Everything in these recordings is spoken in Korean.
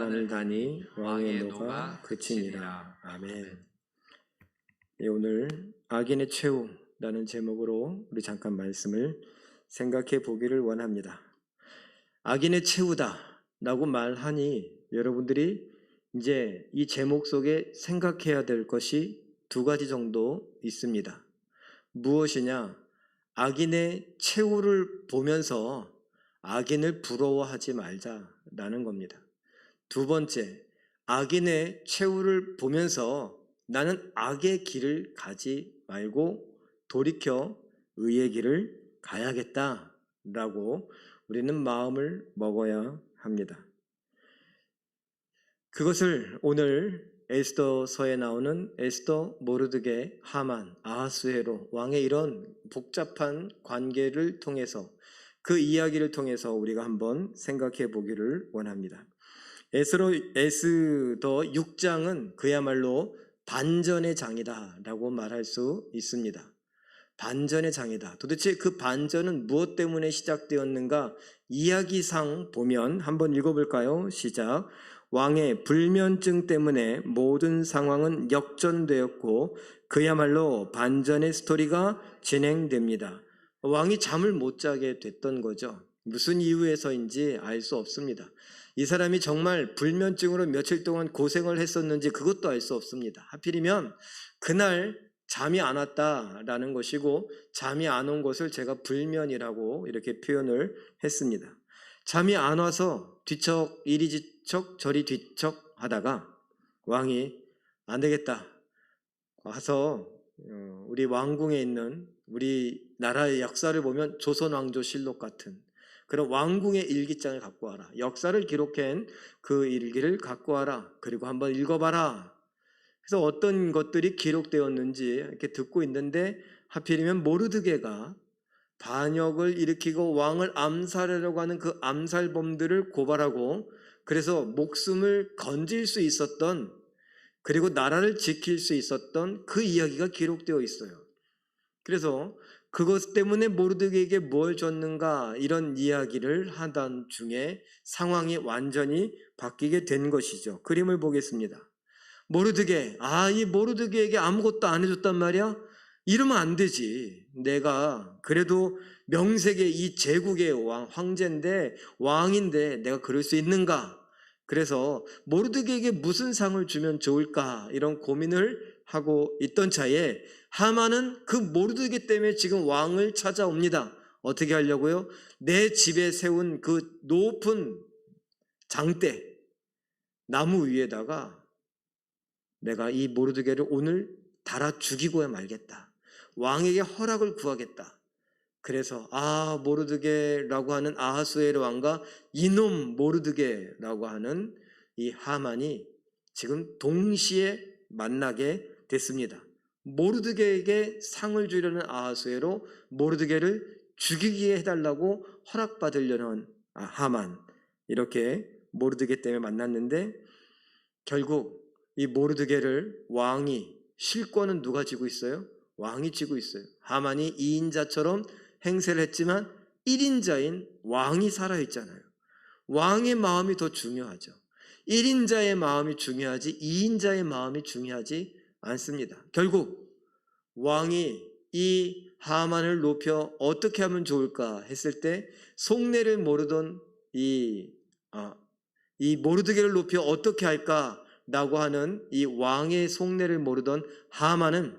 하늘 다니 왕의 노가 그치니라. 아멘. 오늘 악인의 최후라는 제목으로 우리 잠깐 말씀을 생각해 보기를 원합니다. 악인의 최후다 라고 말하니 여러분들이 이제 이 제목 속에 생각해야 될 것이 두 가지 정도 있습니다. 무엇이냐? 악인의 최후를 보면서 악인을 부러워하지 말자라는 겁니다. 두 번째, 악인의 최후를 보면서 나는 악의 길을 가지 말고 돌이켜 의의 길을 가야겠다라고 우리는 마음을 먹어야 합니다. 그것을 오늘 에스더서에 나오는 에스더, 모르드게, 하만, 아하수에로 왕의 이런 복잡한 관계를 통해서 그 이야기를 통해서 우리가 한번 생각해 보기를 원합니다. 에스더 6장은 그야말로 반전의 장이다라고 말할 수 있습니다. 반전의 장이다. 도대체 그 반전은 무엇 때문에 시작되었는가? 이야기상 보면 한번 읽어볼까요? 시작. 왕의 불면증 때문에 모든 상황은 역전되었고 그야말로 반전의 스토리가 진행됩니다. 왕이 잠을 못 자게 됐던 거죠. 무슨 이유에서인지 알 수 없습니다. 이 사람이 정말 불면증으로 며칠 동안 고생을 했었는지 그것도 알 수 없습니다. 하필이면 그날 잠이 안 왔다라는 것이고 잠이 안 온 것을 제가 불면이라고 이렇게 표현을 했습니다. 잠이 안 와서 뒤척 이리 뒤척 저리 뒤척 하다가 왕이 안 되겠다 와서 우리 왕궁에 있는 우리 나라의 역사를 보면 조선왕조실록 같은 그런 왕궁의 일기장을 갖고 와라. 역사를 기록한 그 일기를 갖고 와라. 그리고 한번 읽어봐라. 그래서 어떤 것들이 기록되었는지 이렇게 듣고 있는데 하필이면 모르드게가 반역을 일으키고 왕을 암살하려고 하는 그 암살범들을 고발하고 그래서 목숨을 건질 수 있었던 그리고 나라를 지킬 수 있었던 그 이야기가 기록되어 있어요. 그래서 그것 때문에 모르드게에게 뭘 줬는가 이런 이야기를 하던 중에 상황이 완전히 바뀌게 된 것이죠. 그림을 보겠습니다. 모르드게, 이 모르드게에게 아무것도 안 해줬단 말이야? 이러면 안 되지. 내가 그래도 명색의 이 제국의 황제인데 왕인데 내가 그럴 수 있는가? 그래서 모르드게에게 무슨 상을 주면 좋을까? 이런 고민을 하고 있던 차에 하만은 그 모르드게 때문에 지금 왕을 찾아옵니다. 어떻게 하려고요? 내 집에 세운 그 높은 장대 나무 위에다가 내가 이 모르드게를 오늘 달아 죽이고야 말겠다. 왕에게 허락을 구하겠다. 그래서 모르드게라고 하는 아하수에로 왕과 이놈 모르드게라고 하는 이 하만이 지금 동시에 만나게 됐습니다. 모르드게에게 상을 주려는 아하수에로 모르드게를 죽이게 해달라고 허락받으려는 하만, 이렇게 모르드게 때문에 만났는데 결국 이 모르드게를 왕이, 실권은 누가 쥐고 있어요? 왕이 쥐고 있어요. 하만이 2인자처럼 행세를 했지만 1인자인 왕이 살아있잖아요. 왕의 마음이 더 중요하죠. 1인자의 마음이 중요하지 2인자의 마음이 중요하지 않습니다. 결국 왕이 이 하만을 높여 어떻게 하면 좋을까 했을 때 속내를 모르던 이 모르드게를 높여 어떻게 할까라고 하는 이 왕의 속내를 모르던 하만은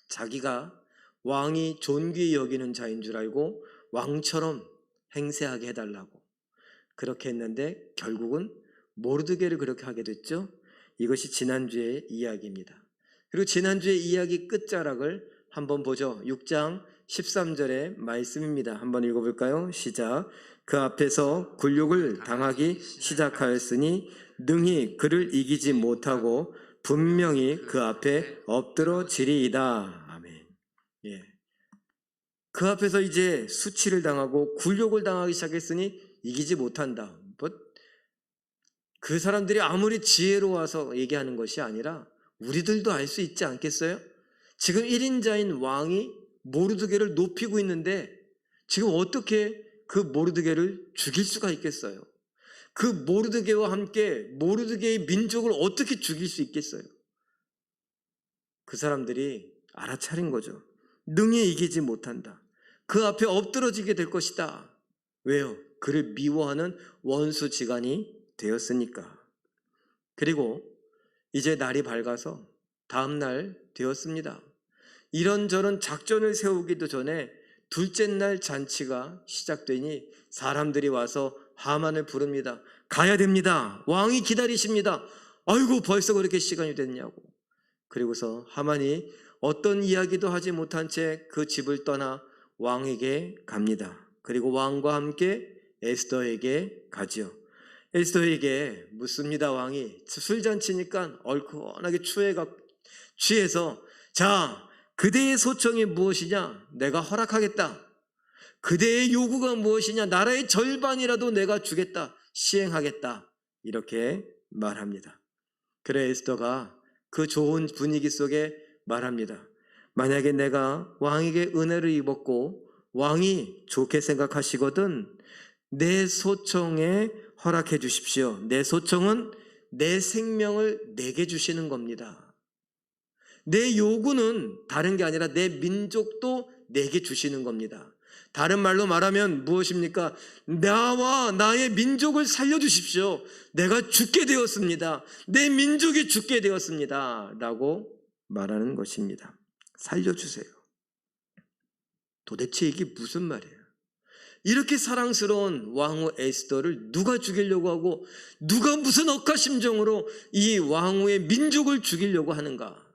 자기가 왕이 존귀히 여기는 자인 줄 알고 왕처럼 행세하게 해달라고 그렇게 했는데 결국은 모르드게를 그렇게 하게 됐죠. 이것이 지난주의 이야기입니다. 그리고 지난주의 이야기 끝자락을 한번 보죠. 6장 13절의 말씀입니다. 한번 읽어볼까요? 시작. 그 앞에서 굴욕을 당하기 시작하였으니 능히 그를 이기지 못하고 분명히 그 앞에 엎드러지리이다. 아멘. 예. 그 앞에서 이제 수치를 당하고 굴욕을 당하기 시작했으니 이기지 못한다. 그 사람들이 아무리 지혜로워서 얘기하는 것이 아니라 우리들도 알 수 있지 않겠어요? 지금 1인자인 왕이 모르드게를 높이고 있는데 지금 어떻게 그 모르드게를 죽일 수가 있겠어요? 그 모르드게와 함께 모르드게의 민족을 어떻게 죽일 수 있겠어요? 그 사람들이 알아차린 거죠. 능히 이기지 못한다. 그 앞에 엎드러지게 될 것이다. 왜요? 그를 미워하는 원수지간이 되었으니까. 그리고 이제 날이 밝아서 다음 날 되었습니다. 이런저런 작전을 세우기도 전에 둘째 날 잔치가 시작되니 사람들이 와서 하만을 부릅니다. 가야 됩니다. 왕이 기다리십니다. 아이고 벌써 그렇게 시간이 됐냐고. 그리고서 하만이 어떤 이야기도 하지 못한 채 그 집을 떠나 왕에게 갑니다. 그리고 왕과 함께 에스더에게 가지요. 에스더에게 묻습니다. 왕이 술잔치니까 얼큰하게 취해서 자, 그대의 소청이 무엇이냐? 내가 허락하겠다. 그대의 요구가 무엇이냐? 나라의 절반이라도 내가 주겠다. 시행하겠다. 이렇게 말합니다. 그래 에스더가 그 좋은 분위기 속에 말합니다. 만약에 내가 왕에게 은혜를 입었고 왕이 좋게 생각하시거든 내 소청에 허락해 주십시오. 내 소청은 내 생명을 내게 주시는 겁니다. 내 요구는 다른 게 아니라 내 민족도 내게 주시는 겁니다. 다른 말로 말하면 무엇입니까? 나와 나의 민족을 살려주십시오. 내가 죽게 되었습니다. 내 민족이 죽게 되었습니다. 라고 말하는 것입니다. 살려주세요. 도대체 이게 무슨 말이에요? 이렇게 사랑스러운 왕후 에스더를 누가 죽이려고 하고 누가 무슨 억하심정으로 이 왕후의 민족을 죽이려고 하는가?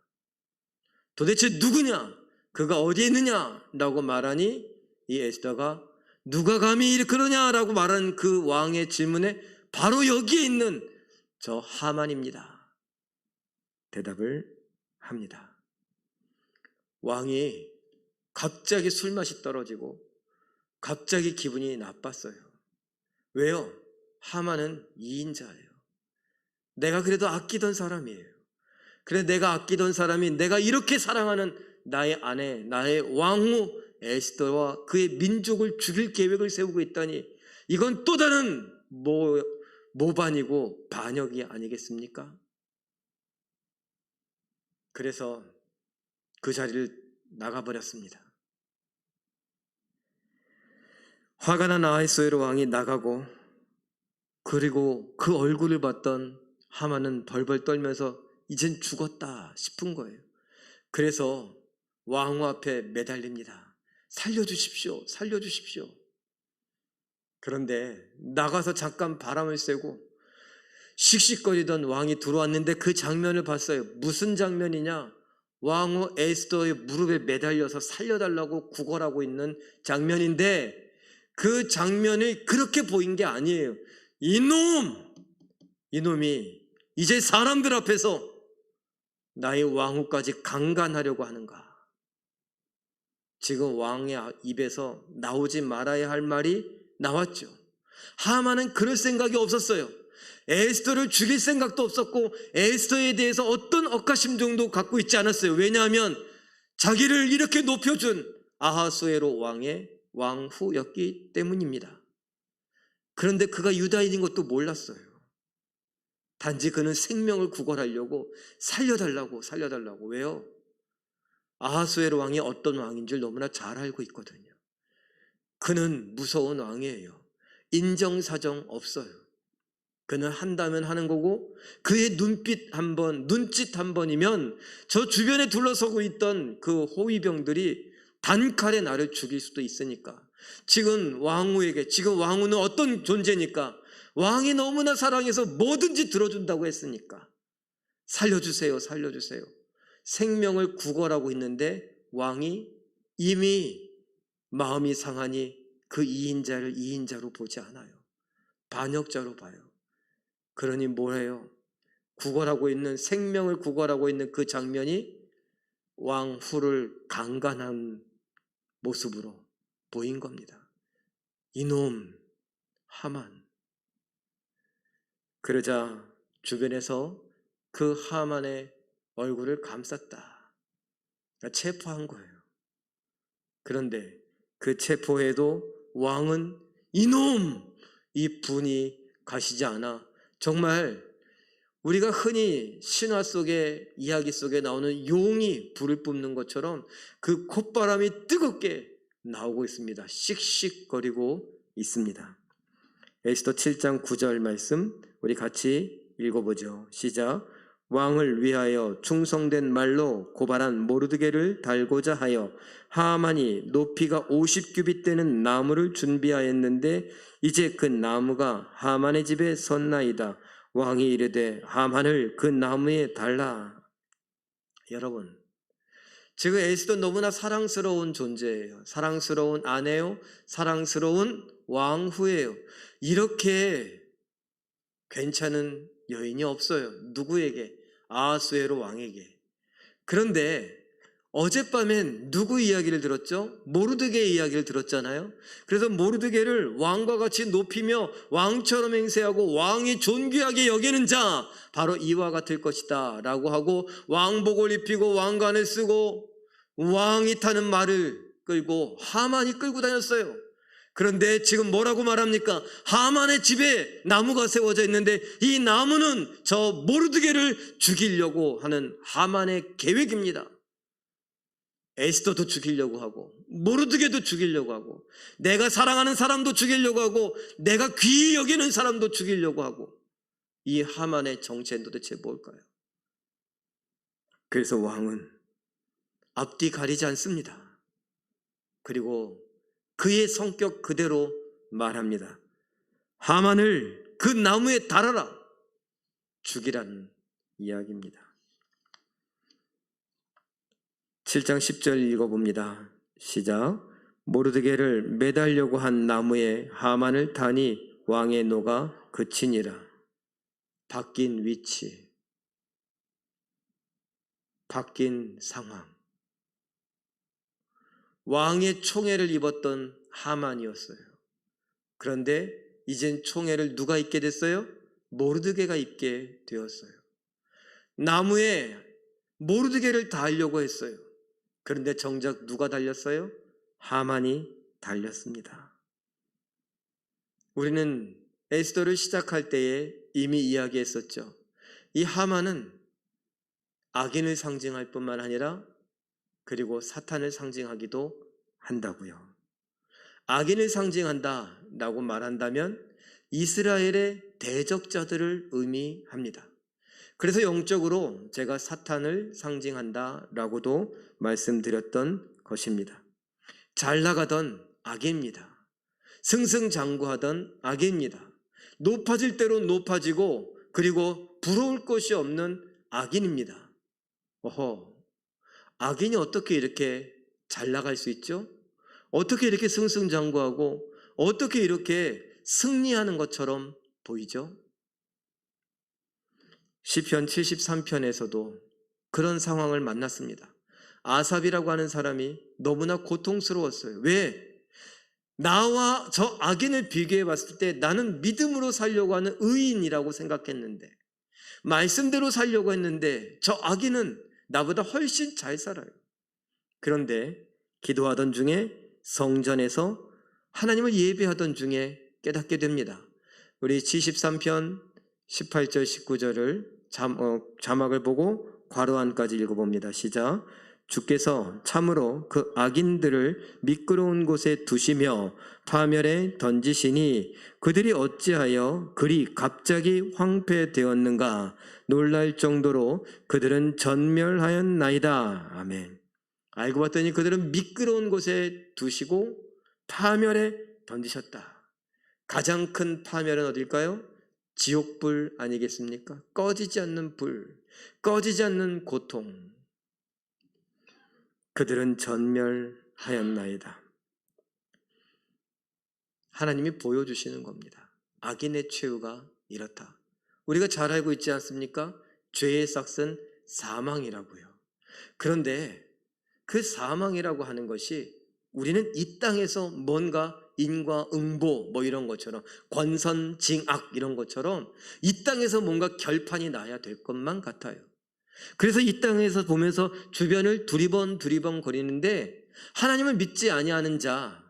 도대체 누구냐? 그가 어디에 있느냐? 라고 말하니 이 에스더가 누가 감히 그러냐라고 말한 그 왕의 질문에 바로 여기에 있는 저 하만입니다. 대답을 합니다. 왕이 갑자기 술맛이 떨어지고 갑자기 기분이 나빴어요. 왜요? 하만은 2인자예요. 내가 그래도 아끼던 사람이에요. 그래 내가 아끼던 사람이 내가 이렇게 사랑하는 나의 아내, 나의 왕후 에스더와 그의 민족을 죽일 계획을 세우고 있다니 이건 또 다른 모반이고 반역이 아니겠습니까? 그래서 그 자리를 나가버렸습니다. 화가 난 아하스웨로 왕이 나가고 그리고 그 얼굴을 봤던 하만은 벌벌 떨면서 이젠 죽었다 싶은 거예요. 그래서 왕후 앞에 매달립니다. 살려주십시오. 살려주십시오. 그런데 나가서 잠깐 바람을 쐬고 씩씩거리던 왕이 들어왔는데 그 장면을 봤어요. 무슨 장면이냐? 왕후 에스더의 무릎에 매달려서 살려달라고 구걸하고 있는 장면인데 그 장면이 그렇게 보인 게 아니에요. 이놈이 이제 사람들 앞에서 나의 왕후까지 강간하려고 하는가? 지금 왕의 입에서 나오지 말아야 할 말이 나왔죠. 하만은 그럴 생각이 없었어요. 에스더를 죽일 생각도 없었고 에스더에 대해서 어떤 억하심정도 갖고 있지 않았어요. 왜냐하면 자기를 이렇게 높여준 아하수에로 왕의 왕후였기 때문입니다. 그런데 그가 유다인인 것도 몰랐어요. 단지 그는 생명을 구걸하려고 살려달라고. 왜요? 아하수에로 왕이 어떤 왕인 줄 너무나 잘 알고 있거든요. 그는 무서운 왕이에요. 인정사정 없어요. 그는 한다면 하는 거고 그의 눈짓 한 번이면 저 주변에 둘러서고 있던 그 호위병들이 단칼에 나를 죽일 수도 있으니까. 지금 왕후는 어떤 존재니까? 왕이 너무나 사랑해서 뭐든지 들어준다고 했으니까. 살려주세요. 생명을 구걸하고 있는데 왕이 이미 마음이 상하니 그 2인자를 2인자로 보지 않아요. 반역자로 봐요. 그러니 뭐래요? 생명을 구걸하고 있는 그 장면이 왕후를 강간한 모습으로 보인 겁니다. 이놈 하만. 그러자 주변에서 그 하만의 얼굴을 감쌌다. 체포한 거예요. 그런데 그 체포에도 왕은 이놈! 이 분이 가시지 않아 정말 우리가 흔히 신화 속의 이야기 속에 나오는 용이 불을 뿜는 것처럼 그 콧바람이 뜨겁게 나오고 있습니다. 씩씩거리고 있습니다. 에스더 7장 9절 말씀 우리 같이 읽어보죠. 시작. 왕을 위하여 충성된 말로 고발한 모르드게를 달고자 하여 하만이 높이가 50규빗 되는 나무를 준비하였는데 이제 그 나무가 하만의 집에 섰나이다. 왕이 이르되 하만을 그 나무에 달라. 여러분, 지금 에스더 너무나 사랑스러운 존재예요. 사랑스러운 아내요, 사랑스러운 왕후예요. 이렇게 괜찮은 여인이 없어요. 누구에게? 아하수에로 왕에게. 그런데 어젯밤엔 누구 이야기를 들었죠? 모르드게의 이야기를 들었잖아요. 그래서 모르드게를 왕과 같이 높이며 왕처럼 행세하고 왕이 존귀하게 여기는 자 바로 이와 같을 것이다 라고 하고 왕복을 입히고 왕관을 쓰고 왕이 타는 말을 끌고 하만이 끌고 다녔어요. 그런데 지금 뭐라고 말합니까? 하만의 집에 나무가 세워져 있는데 이 나무는 저 모르드게를 죽이려고 하는 하만의 계획입니다. 에스더도 죽이려고 하고 모르드게도 죽이려고 하고 내가 사랑하는 사람도 죽이려고 하고 내가 귀히 여기는 사람도 죽이려고 하고 이 하만의 정체는 도대체 뭘까요? 그래서 왕은 앞뒤 가리지 않습니다. 그리고 그의 성격 그대로 말합니다. 하만을 그 나무에 달아라. 죽이라는 이야기입니다. 7장 10절 읽어봅니다. 시작. 모르드게를 매달려고 한 나무에 하만을 다니 왕의 노가 그치니라. 바뀐 위치, 바뀐 상황. 왕의 총애를 입었던 하만이었어요. 그런데 이젠 총애를 누가 입게 됐어요? 모르드게가 입게 되었어요. 나무에 모르드게를 달려고 했어요. 그런데 정작 누가 달렸어요? 하만이 달렸습니다. 우리는 에스더를 시작할 때에 이미 이야기했었죠. 이 하만은 악인을 상징할 뿐만 아니라 그리고 사탄을 상징하기도 한다고요. 악인을 상징한다라고 말한다면 이스라엘의 대적자들을 의미합니다. 그래서 영적으로 제가 사탄을 상징한다라고도 말씀드렸던 것입니다. 잘 나가던 악입니다. 승승장구하던 악입니다. 높아질 대로 높아지고 그리고 부러울 것이 없는 악인입니다. 악인이 어떻게 이렇게 잘 나갈 수 있죠? 어떻게 이렇게 승승장구하고 어떻게 이렇게 승리하는 것처럼 보이죠? 시편 73편에서도 그런 상황을 만났습니다. 아삽이라고 하는 사람이 너무나 고통스러웠어요. 왜? 나와 저 악인을 비교해 봤을 때 나는 믿음으로 살려고 하는 의인이라고 생각했는데 말씀대로 살려고 했는데 저 악인은 나보다 훨씬 잘 살아요. 그런데 기도하던 중에 성전에서 하나님을 예배하던 중에 깨닫게 됩니다. 우리 73편 18절 19절을 자막을 보고 괄호 안까지 읽어봅니다. 시작. 주께서 참으로 그 악인들을 미끄러운 곳에 두시며 파멸에 던지시니 그들이 어찌하여 그리 갑자기 황폐되었는가. 놀랄 정도로 그들은 전멸하였나이다. 아멘. 알고 봤더니 그들은 미끄러운 곳에 두시고 파멸에 던지셨다. 가장 큰 파멸은 어딜까요? 지옥불 아니겠습니까? 꺼지지 않는 불, 꺼지지 않는 고통. 그들은 전멸하였나이다. 하나님이 보여주시는 겁니다. 악인의 최후가 이렇다. 우리가 잘 알고 있지 않습니까? 죄의 삭은 사망이라고요. 그런데 그 사망이라고 하는 것이 우리는 이 땅에서 뭔가 인과응보 뭐 이런 것처럼 권선징악 이런 것처럼 이 땅에서 뭔가 결판이 나야 될 것만 같아요. 그래서 이 땅에서 보면서 주변을 두리번 거리는데 하나님을 믿지 아니하는 자,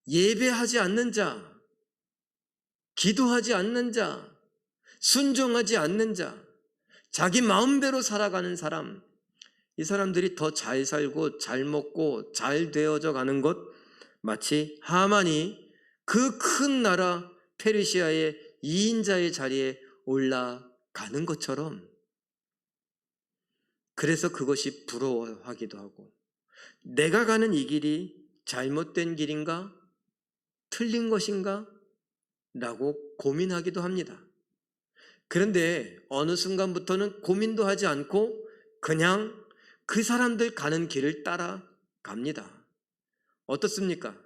예배하지 않는 자, 기도하지 않는 자, 순종하지 않는 자, 자기 마음대로 살아가는 사람, 이 사람들이 더 잘 살고 잘 먹고 잘 되어져 가는 것, 마치 하만이 그 큰 나라 페르시아의 2인자의 자리에 올라가는 것처럼, 그래서 그것이 부러워하기도 하고, 내가 가는 이 길이 잘못된 길인가? 틀린 것인가? 라고 고민하기도 합니다. 그런데 어느 순간부터는 고민도 하지 않고 그냥 그 사람들 가는 길을 따라갑니다. 어떻습니까?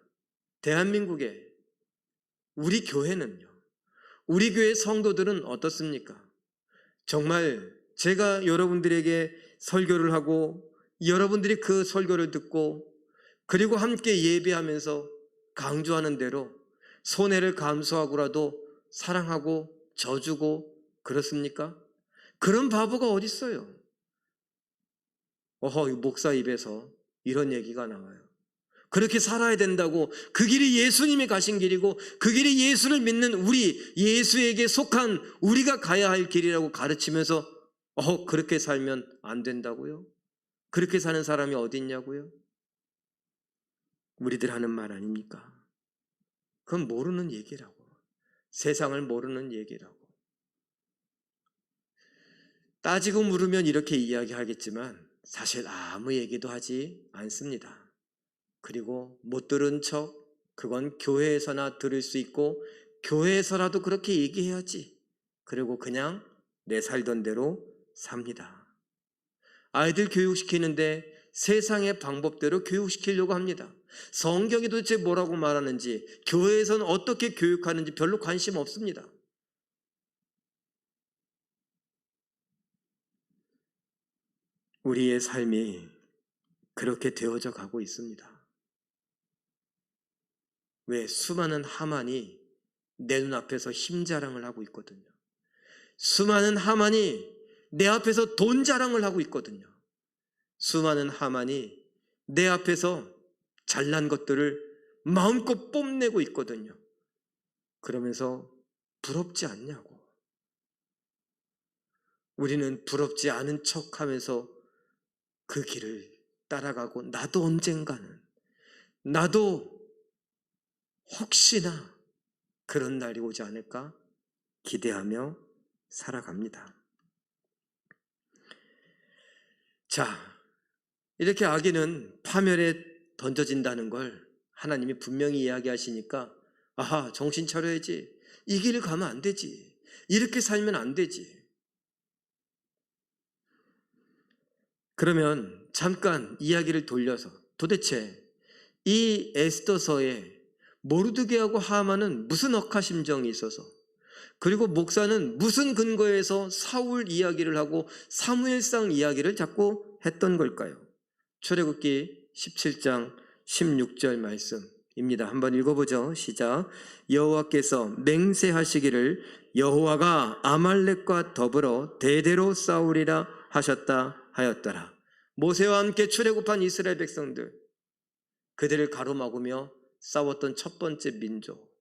대한민국에 우리 교회는요, 우리 교회 성도들은 어떻습니까? 정말 제가 여러분들에게 설교를 하고 여러분들이 그 설교를 듣고 그리고 함께 예배하면서 강조하는 대로 손해를 감수하고라도 사랑하고 져주고 그렇습니까? 그런 바보가 어디 있어요? 목사 입에서 이런 얘기가 나와요. 그렇게 살아야 된다고, 그 길이 예수님이 가신 길이고 그 길이 예수를 믿는 우리, 예수에게 속한 우리가 가야 할 길이라고 가르치면서 그렇게 살면 안 된다고요? 그렇게 사는 사람이 어디 있냐고요? 우리들 하는 말 아닙니까? 그건 모르는 얘기라고. 세상을 모르는 얘기라고. 따지고 물으면 이렇게 이야기하겠지만 사실 아무 얘기도 하지 않습니다. 그리고 못 들은 척, 그건 교회에서나 들을 수 있고 교회에서라도 그렇게 얘기해야지. 그리고 그냥 내 살던 대로 삽니다. 아이들 교육시키는데 세상의 방법대로 교육시키려고 합니다. 성경이 도대체 뭐라고 말하는지, 교회에서는 어떻게 교육하는지 별로 관심 없습니다. 우리의 삶이 그렇게 되어져 가고 있습니다. 왜? 수많은 하만이 내 눈앞에서 힘자랑을 하고 있거든요. 수많은 하만이 내 앞에서 돈 자랑을 하고 있거든요. 수많은 하만이 내 앞에서 잘난 것들을 마음껏 뽐내고 있거든요. 그러면서 부럽지 않냐고. 우리는 부럽지 않은 척하면서 그 길을 따라가고, 나도 언젠가는, 나도 혹시나 그런 날이 오지 않을까 기대하며 살아갑니다. 자, 이렇게 아기는 파멸에 던져진다는 걸 하나님이 분명히 이야기하시니까, 아하, 정신 차려야지. 이 길을 가면 안 되지. 이렇게 살면 안 되지. 그러면 잠깐 이야기를 돌려서, 도대체 이 에스더서에 모르드게하고 하만은 무슨 억하심정이 있어서, 그리고 목사는 무슨 근거에서 사울 이야기를 하고 사무엘상 이야기를 자꾸 했던 걸까요? 출애굽기 17장 16절 말씀입니다. 한번 읽어보죠. 시작. 여호와께서 맹세하시기를 여호와가 아말렉과 더불어 대대로 싸우리라 하셨다 하였더라. 모세와 함께 출애굽한 이스라엘 백성들, 그들을 가로막으며 싸웠던 첫 번째 민족,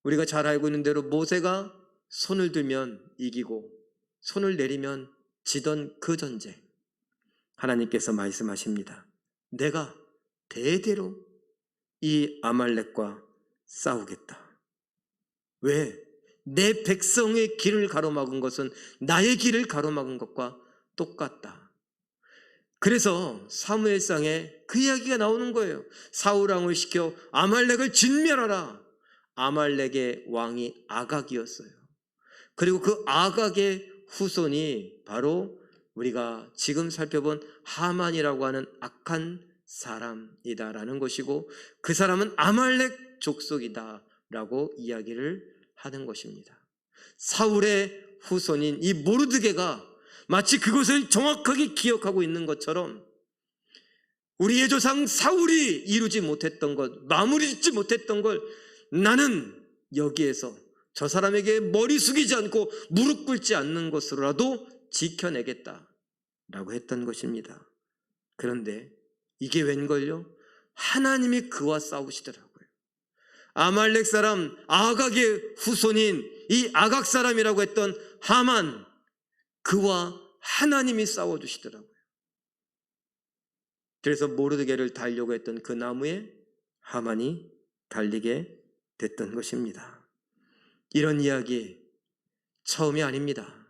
우리가 잘 알고 있는 대로 모세가 손을 들면 이기고 손을 내리면 지던 그 전쟁, 하나님께서 말씀하십니다. 내가 대대로 이 아말렉과 싸우겠다. 왜? 내 백성의 길을 가로막은 것은 나의 길을 가로막은 것과 똑같다. 그래서 사무엘상에 그 이야기가 나오는 거예요. 사울 왕을 시켜 아말렉을 진멸하라. 아말렉의 왕이 아각이었어요. 그리고 그 아각의 후손이 바로 우리가 지금 살펴본 하만이라고 하는 악한 사람이다라는 것이고, 그 사람은 아말렉 족속이다라고 이야기를 하는 것입니다. 사울의 후손인 이 모르드게가 마치 그것을 정확하게 기억하고 있는 것처럼, 우리의 조상 사울이 이루지 못했던 것, 마무리 짓지 못했던 걸 나는 여기에서 저 사람에게 머리 숙이지 않고 무릎 꿇지 않는 것으로라도 지켜내겠다라고 했던 것입니다. 그런데 이게 웬걸요? 하나님이 그와 싸우시더라고요. 아말렉 사람 아각의 후손인 이 아각 사람이라고 했던 하만, 그와 하나님이 싸워주시더라고요. 그래서 모르드게를 달려고 했던 그 나무에 하만이 달리게 됐던 것입니다. 이런 이야기 처음이 아닙니다.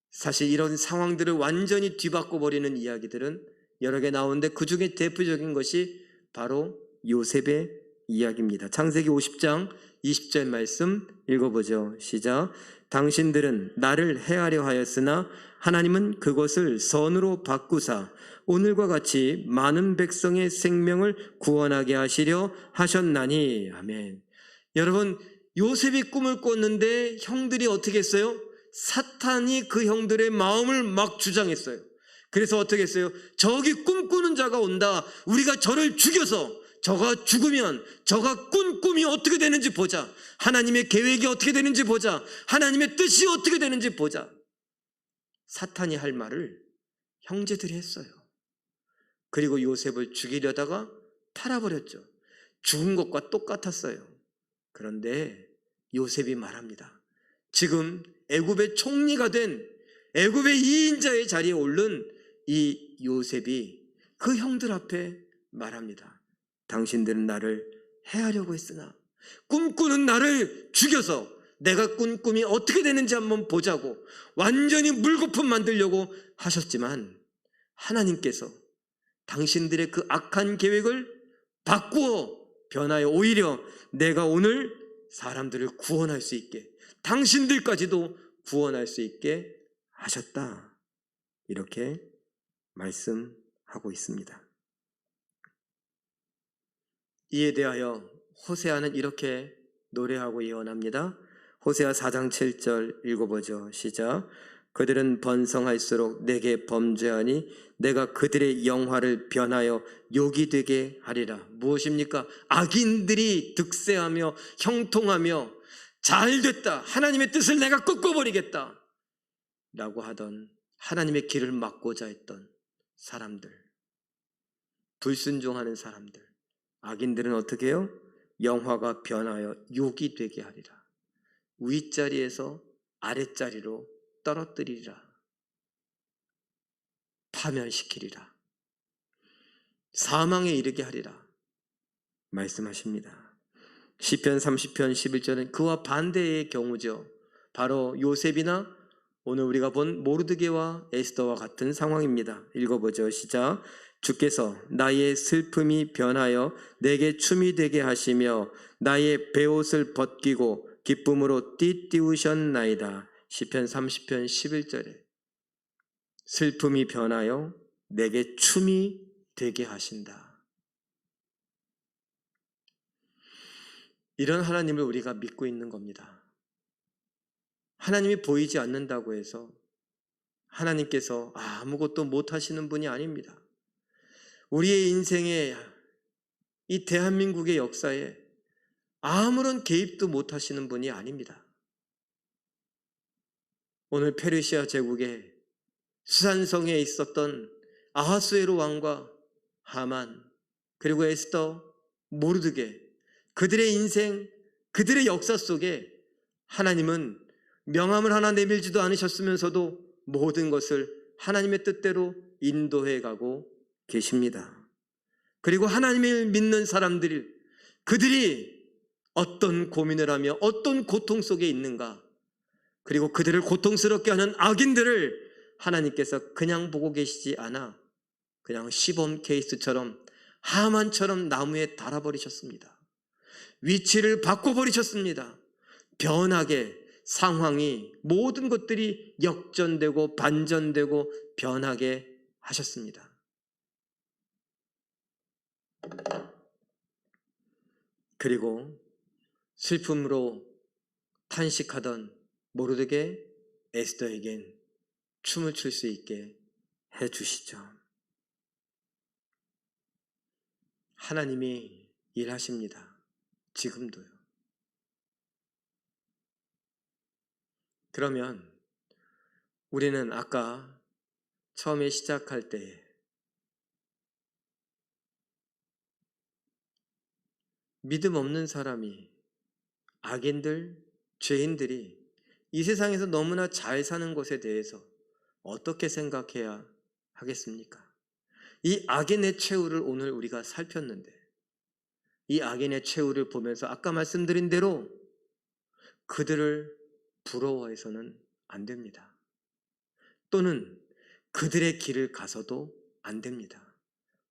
사실 이런 상황들을 완전히 뒤바꿔버리는 이야기들은 여러 개 나오는데 그 중에 대표적인 것이 바로 요셉의 이야기입니다. 창세기 50장 20절 말씀 읽어보죠. 시작. 당신들은 나를 해하려 하였으나 하나님은 그것을 선으로 바꾸사 오늘과 같이 많은 백성의 생명을 구원하게 하시려 하셨나니. 아멘. 여러분, 요셉이 꿈을 꿨는데 형들이 어떻게 했어요? 사탄이 그 형들의 마음을 막 주장했어요. 그래서 어떻게 했어요? 저기 꿈꾸는 자가 온다. 우리가 저를 죽여서 저가 죽으면 저가 꾼 꿈이 어떻게 되는지 보자. 하나님의 계획이 어떻게 되는지 보자. 하나님의 뜻이 어떻게 되는지 보자. 사탄이 할 말을 형제들이 했어요. 그리고 요셉을 죽이려다가 팔아버렸죠. 죽은 것과 똑같았어요. 그런데 요셉이 말합니다. 지금 애굽의 총리가 된 애굽의 2인자의 자리에 오른 이 요셉이 그 형들 앞에 말합니다. 당신들은 나를 해하려고 했으나 꿈꾸는 나를 죽여서 내가 꾼 꿈이 어떻게 되는지 한번 보자고 완전히 물거품 만들려고 하셨지만 하나님께서 당신들의 그 악한 계획을 바꾸어 변하여 오히려 내가 오늘 사람들을 구원할 수 있게, 당신들까지도 구원할 수 있게 하셨다. 이렇게 말씀하고 있습니다. 이에 대하여 호세아는 이렇게 노래하고 예언합니다. 호세아 4장 7절 읽어보죠. 시작. 그들은 번성할수록 내게 범죄하니 내가 그들의 영화를 변하여 욕이 되게 하리라. 무엇입니까? 악인들이 득세하며 형통하며 잘됐다, 하나님의 뜻을 내가 꺾어버리겠다 라고 하던, 하나님의 길을 막고자 했던 사람들, 불순종하는 사람들, 악인들은 어떻게 해요? 영화가 변하여 욕이 되게 하리라. 윗자리에서 아랫자리로 떨어뜨리리라. 파멸시키리라. 사망에 이르게 하리라 말씀하십니다. 시편 30편 11절은 그와 반대의 경우죠. 바로 요셉이나 오늘 우리가 본 모르드게와 에스더와 같은 상황입니다. 읽어보죠. 시작. 주께서 나의 슬픔이 변하여 내게 춤이 되게 하시며 나의 베옷을 벗기고 기쁨으로 띠띠우셨나이다. 시편 30편 11절에 슬픔이 변하여 내게 춤이 되게 하신다. 이런 하나님을 우리가 믿고 있는 겁니다. 하나님이 보이지 않는다고 해서 하나님께서 아무것도 못하시는 분이 아닙니다. 우리의 인생에, 이 대한민국의 역사에 아무런 개입도 못하시는 분이 아닙니다. 오늘 페르시아 제국의 수산성에 있었던 아하수에로 왕과 하만, 그리고 에스더, 모르드게, 그들의 인생, 그들의 역사 속에 하나님은 명함을 하나 내밀지도 않으셨으면서도 모든 것을 하나님의 뜻대로 인도해 가고 계십니다. 그리고 하나님을 믿는 사람들, 그들이 어떤 고민을 하며 어떤 고통 속에 있는가, 그리고 그들을 고통스럽게 하는 악인들을 하나님께서 그냥 보고 계시지 않아 그냥 시범 케이스처럼 하만처럼 나무에 달아버리셨습니다. 위치를 바꿔버리셨습니다. 변하게, 상황이, 모든 것들이 역전되고 반전되고 변하게 하셨습니다. 그리고 슬픔으로 탄식하던 모르드게, 에스더에겐 춤을 출 수 있게 해주시죠. 하나님이 일하십니다. 지금도요. 그러면 우리는 아까 처음에 시작할 때 믿음 없는 사람이, 악인들, 죄인들이 이 세상에서 너무나 잘 사는 것에 대해서 어떻게 생각해야 하겠습니까? 이 악인의 최후를 오늘 우리가 살폈는데, 이 악인의 최후를 보면서 아까 말씀드린 대로 그들을 부러워해서는 안 됩니다. 또는 그들의 길을 가서도 안 됩니다.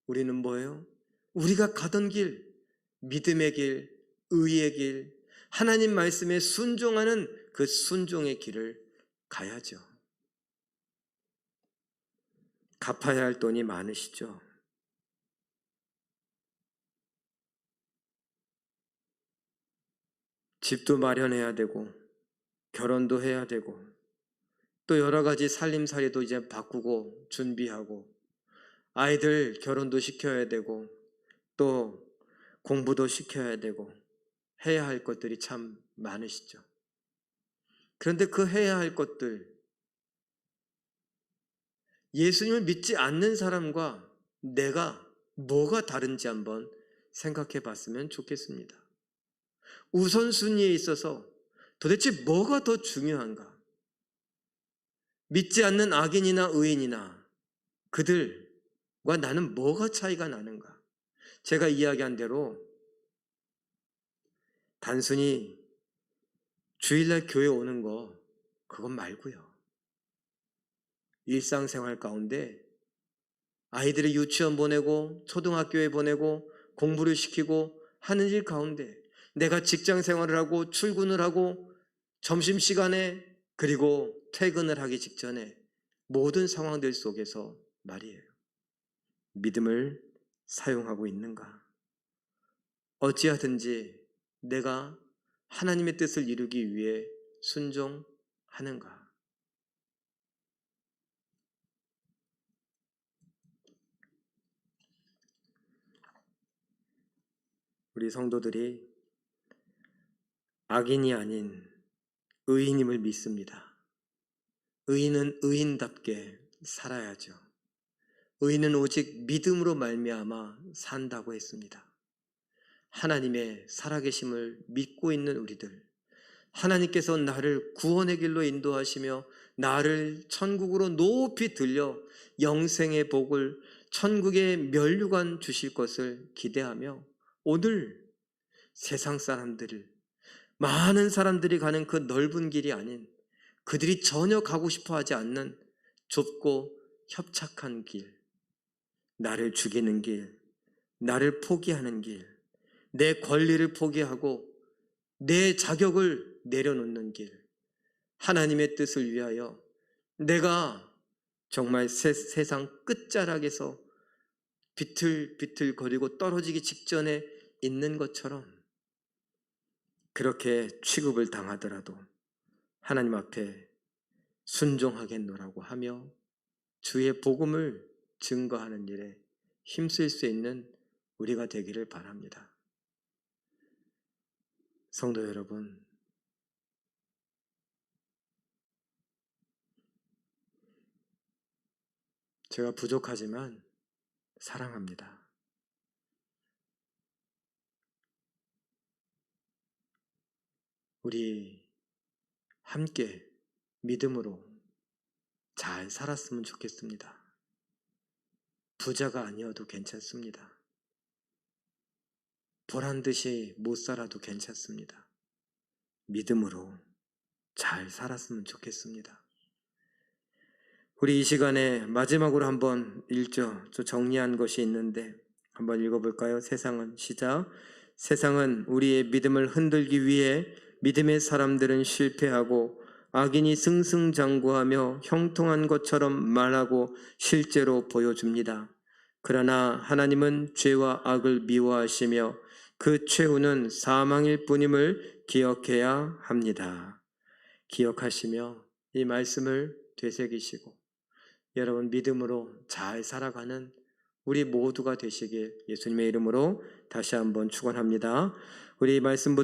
우리는 뭐예요? 우리가 가던 길, 믿음의 길, 의의 길, 하나님 말씀에 순종하는 그 순종의 길을 가야죠. 갚아야 할 돈이 많으시죠? 집도 마련해야 되고, 결혼도 해야 되고, 또 여러 가지 살림살이도 이제 바꾸고 준비하고, 아이들 결혼도 시켜야 되고, 또 공부도 시켜야 되고, 해야 할 것들이 참 많으시죠. 그런데 그 해야 할 것들, 예수님을 믿지 않는 사람과 내가 뭐가 다른지 한번 생각해 봤으면 좋겠습니다. 우선순위에 있어서 도대체 뭐가 더 중요한가? 믿지 않는 악인이나 의인이나 그들과 나는 뭐가 차이가 나는가? 제가 이야기한 대로 단순히 주일날 교회 오는 거 그건 말고요. 일상생활 가운데 아이들을 유치원 보내고 초등학교에 보내고 공부를 시키고 하는 일 가운데 내가 직장 생활을 하고 출근을 하고 점심시간에 그리고 퇴근을 하기 직전에 모든 상황들 속에서 말이에요. 믿음을 사용하고 있는가? 어찌하든지 내가 하나님의 뜻을 이루기 위해 순종하는가? 우리 성도들이 악인이 아닌 의인임을 믿습니다. 의인은 의인답게 살아야죠. 의인은 오직 믿음으로 말미암아 산다고 했습니다. 하나님의 살아계심을 믿고 있는 우리들, 하나님께서 나를 구원의 길로 인도하시며 나를 천국으로 높이 들려 영생의 복을 천국의 면류관 주실 것을 기대하며 오늘 세상 사람들을, 많은 사람들이 가는 그 넓은 길이 아닌 그들이 전혀 가고 싶어 하지 않는 좁고 협착한 길, 나를 죽이는 길, 나를 포기하는 길, 내 권리를 포기하고 내 자격을 내려놓는 길, 하나님의 뜻을 위하여 내가 정말 세상 끝자락에서 비틀비틀거리고 떨어지기 직전에 있는 것처럼 그렇게 취급을 당하더라도 하나님 앞에 순종하겠노라고 하며 주의 복음을 증거하는 일에 힘쓸 수 있는 우리가 되기를 바랍니다. 성도 여러분, 제가 부족하지만 사랑합니다. 우리 함께 믿음으로 잘 살았으면 좋겠습니다. 부자가 아니어도 괜찮습니다. 보란 듯이 못 살아도 괜찮습니다. 믿음으로 잘 살았으면 좋겠습니다. 우리 이 시간에 마지막으로 한번 읽죠. 저 정리한 것이 있는데 한번 읽어볼까요? 시작. 세상은 우리의 믿음을 흔들기 위해 믿음의 사람들은 실패하고 악인이 승승장구하며 형통한 것처럼 말하고 실제로 보여줍니다. 그러나 하나님은 죄와 악을 미워하시며 그 최후는 사망일 뿐임을 기억해야 합니다. 기억하시며 이 말씀을 되새기시고 여러분 믿음으로 잘 살아가는 우리 모두가 되시길 예수님의 이름으로 다시 한번 축원합니다. 우리 말씀부터